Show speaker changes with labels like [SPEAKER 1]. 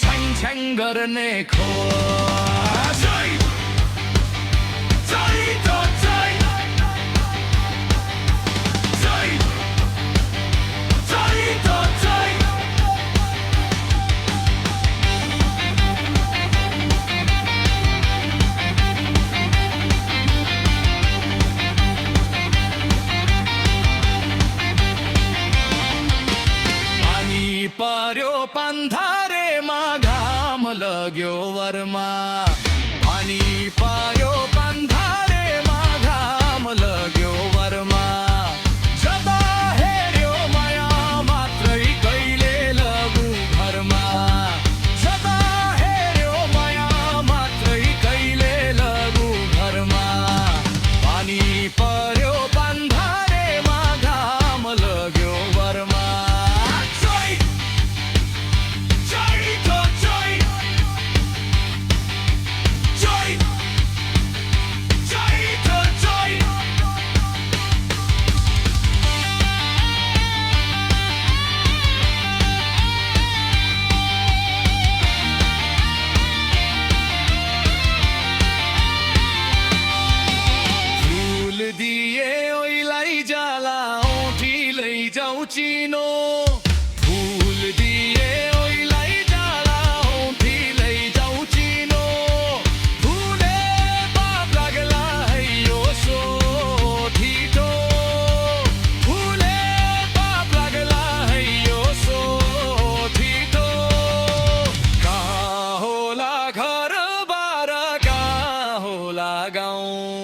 [SPEAKER 1] छ्याङ छ्याङ गर्ने खो पर्यो पन्थारेमा घाम लाग्यो वरमा पानी पर्यो पन्थारेमा घाम लाग्यो वरमा जता हेर्यो माया मात्रै कहिले लगु घरमा जता हेर्यो माया मात्रै कहिले लगु घरमा पानी पर्यो पन्थारेमा घाम लाग्यो वरमा चिनो फूल दिए ओइलाई जाला औँठी लैजाऊ चिनो फूले पाप लाग्ला है यो सो ठिटो फूले पाप लाग्ला है यो सो ठिटो कहाँ होला घर बार कहाँ होला गाउँ